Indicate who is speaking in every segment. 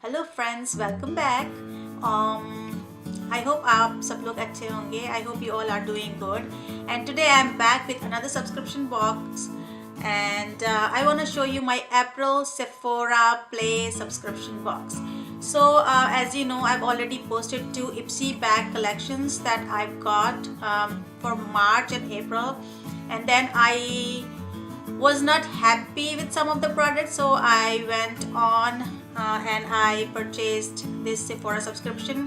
Speaker 1: Hello friends, welcome back. I hope आप सब लोग अच्छे होंगे. I hope you all are doing good. And today I am back with another subscription box, and I want to show you my April Sephora Play subscription box. So as you know, I've already posted 2 IPSY bag collections that I've got for March and April, and then I was not happy with some of the products, so I went on and I purchased this Sephora subscription,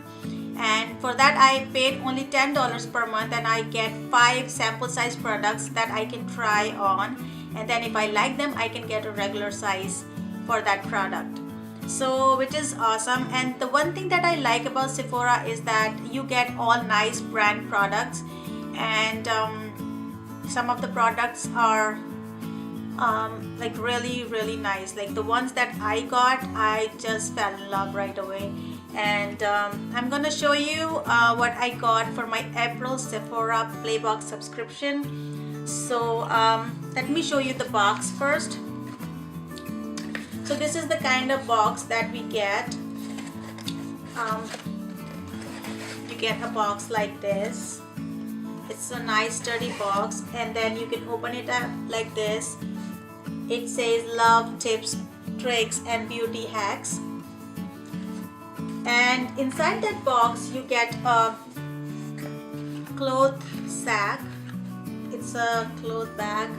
Speaker 1: and for that I paid only $10 per month, and I get 5 sample size products that I can try on, and then if I like them I can get a regular size for that product. So which is awesome. And the one thing that I like about Sephora is that you get all nice brand products, and some of the products are like really nice. Like the ones that I got, I just fell in love right away. And I'm gonna show you what I got for my April Sephora Playbox subscription. So let me show you the box first. So this is the kind of box that we get. You get a box like this. It's a nice sturdy box, and then you can open it up like this. It says love, tips, tricks and beauty hacks, and inside that box you get a cloth sack. It's a cloth bag,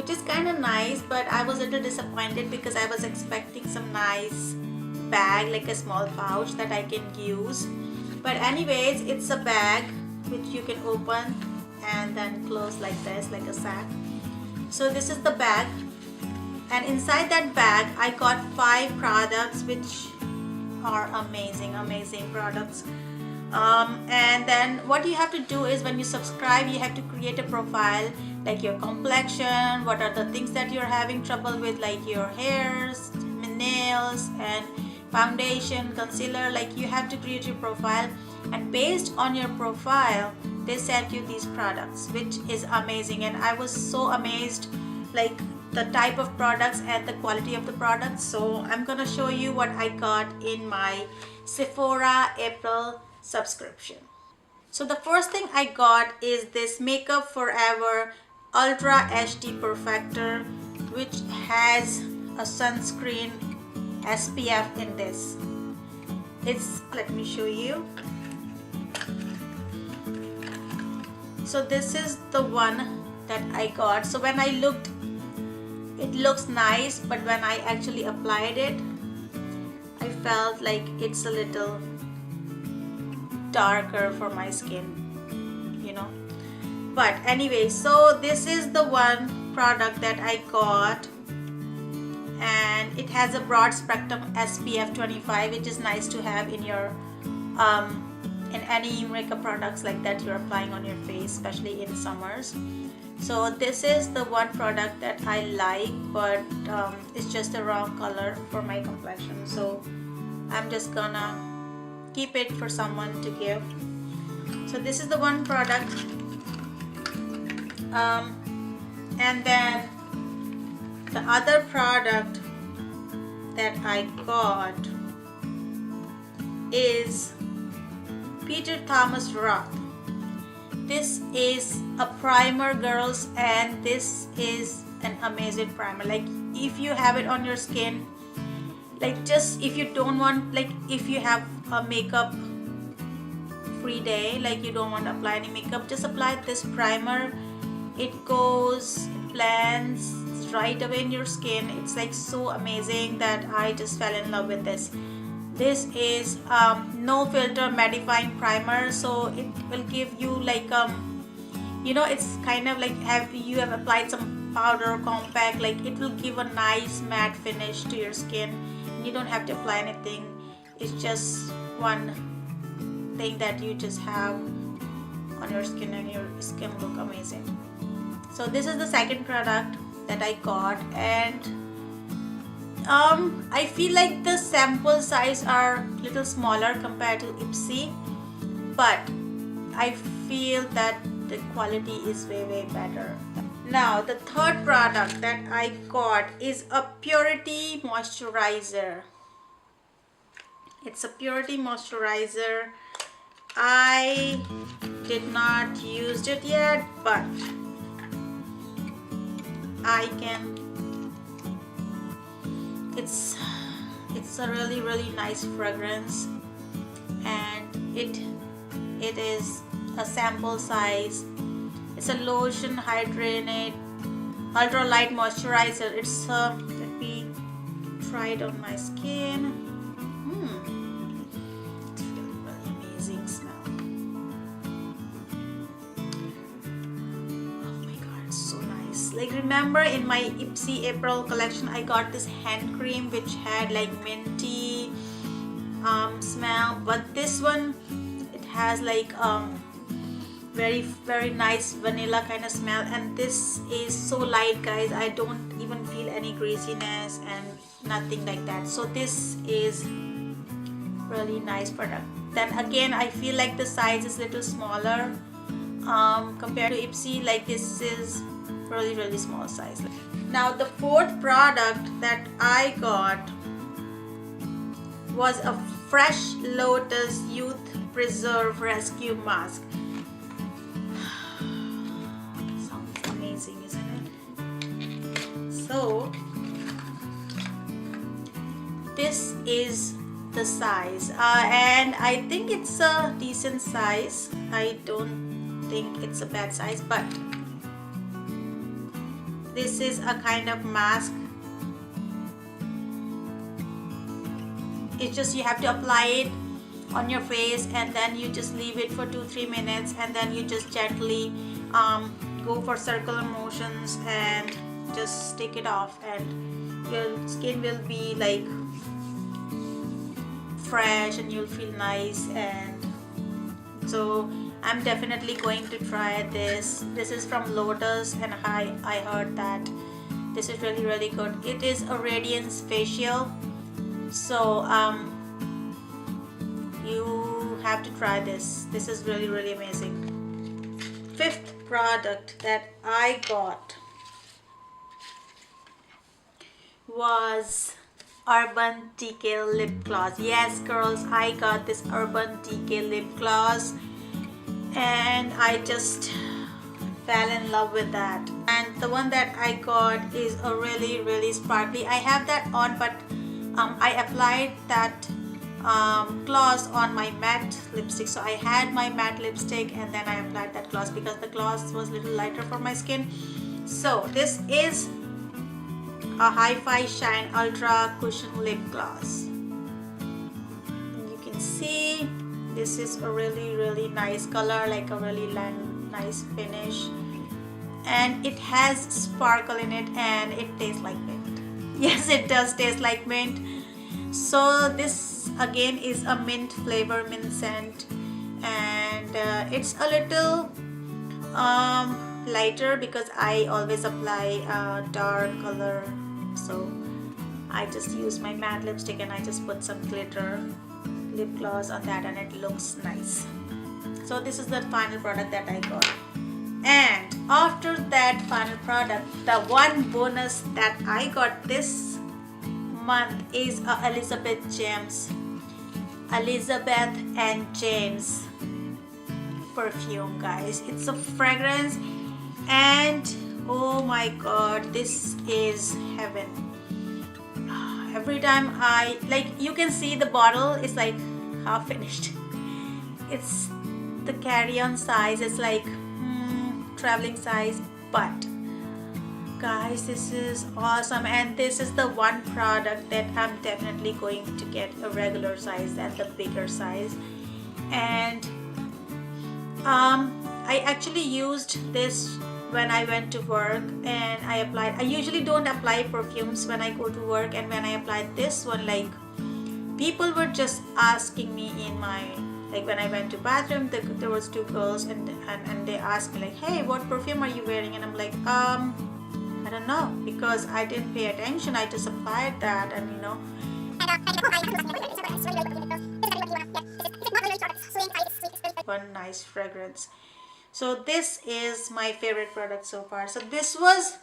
Speaker 1: which is kind of nice, but I was a little disappointed because I was expecting some nice bag, like a small pouch that I can use. But anyways, it's a bag which you can open and then close like this, like a sack. So this is the bag, and inside that bag I got 5 products which are amazing products. And then what you have to do is, when you subscribe, you have to create a profile, like your complexion, what are the things that you're having trouble with, like your hairs, nails and foundation, concealer. Like you have to create your profile, and based on your profile they sent you these products, which is amazing. And I was so amazed, like the type of products and the quality of the products. So I'm gonna show you what I got in my Sephora April subscription. So the first thing I got is this Makeup Forever Ultra HD Perfector, which has a sunscreen SPF in this. Let me show you. So this is the one that I got. So when I looked, it looks nice, but when I actually applied it, I felt like it's a little darker for my skin, you know. But anyway, so this is the one product that I got, and it has a broad spectrum SPF 25, which is nice to have in your in any makeup products like that you're applying on your face, especially in summers. So this is the one product that I like, but it's just the wrong color for my complexion, so I'm just gonna keep it for someone to give. So this is the one product, and then the other product that I got is Peter Thomas Roth. This is a primer, girls, and this is an amazing primer. Like if you have it on your skin, like just if you don't want, like if you have a makeup free day, like you don't want to apply any makeup, just apply this primer. It goes, it blends right away in your skin. It's like so amazing that I just fell in love with this. This is no filter mattifying primer, so it will give you like you know, it's kind of like you have applied some powder or compact, like it will give a nice matte finish to your skin. You don't have to apply anything. It's just one thing that you just have on your skin, and your skin look amazing. So this is the second product that I got, and I feel like the sample size are little smaller compared to IPSY, but I feel that the quality is way better. Now the third product that I got is a Purity moisturizer. It's a purity moisturizer. I did not use it yet, but I can. It's a really nice fragrance, and it is a sample size. It's a lotion hydrated ultra light moisturizer. It's let me try it on my skin. It's really amazing smell. Oh my god, it's so nice. Like, remember in my IPSY April collection I got this hand cream which had like minty smell, but this one, it has like very nice vanilla kind of smell, and this is so light, guys. I don't even feel any greasiness and nothing like that. So this is really nice product. Then again, I feel like the size is little smaller compared to IPSY. Like, this is really small size. Now the fourth product that I got was a Fresh Lotus Youth Preserve Rescue Mask. Sounds amazing, isn't it? So this is the size, and I think it's a decent size. I don't think it's a bad size, but this is a kind of mask. It's just you have to apply it on your face, and then you just leave it for 2-3 minutes, and then you just gently go for circular motions and just stick it off, and your skin will be like fresh and you'll feel nice. And so I'm definitely going to try this. This is from Lotus, and I heard that this is really good. It is a radiance facial, so you have to try this. This is really amazing. Fifth product that I got was Urban Decay lip gloss. Yes, girls, I got this Urban Decay lip gloss, and I just fell in love with that. And the one that I got is a really sparkly. I have that on, but I applied that gloss on my matte lipstick. So I had my matte lipstick, and then I applied that gloss because the gloss was a little lighter for my skin. So this is a Hi-Fi Shine Ultra Cushion Lip Gloss. You can see this is a really nice color, like a really nice finish, and it has sparkle in it, and it tastes like mint. Yes, it does taste like mint. So this again is a mint flavor, mint scent, and it's a little lighter because I always apply a dark color. So I just use my matte lipstick and I just put some glitter lip gloss on that, and it looks nice. So this is the final product that I got. And after that final product, the one bonus that I got this month is Elizabeth and James perfume, guys. It's a fragrance, and oh my god, this is heaven. Every time I, like, you can see the bottle is like half finished. It's the carry-on size. It's like traveling size, but guys, this is awesome, and this is the one product that I'm definitely going to get a regular size and the bigger size. And I actually used this when I went to work, and I applied. I usually don't apply perfumes when I go to work, and when I applied this one, like, people were just asking me in my, like, when I went to bathroom, there was two girls, and they asked me like, hey, what perfume are you wearing? And I'm like, I don't know, because I didn't pay attention. I just applied that, and you know, one nice fragrance. So this is my favorite product so far. So this was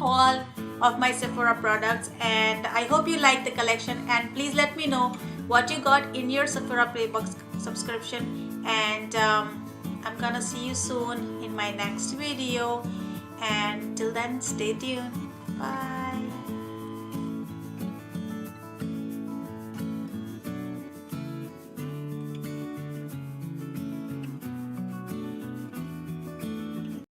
Speaker 1: all of my Sephora products, and I hope you like the collection, and please let me know what you got in your Sephora Playbook subscription. And I'm gonna see you soon in my next video. And till then, stay tuned. Bye.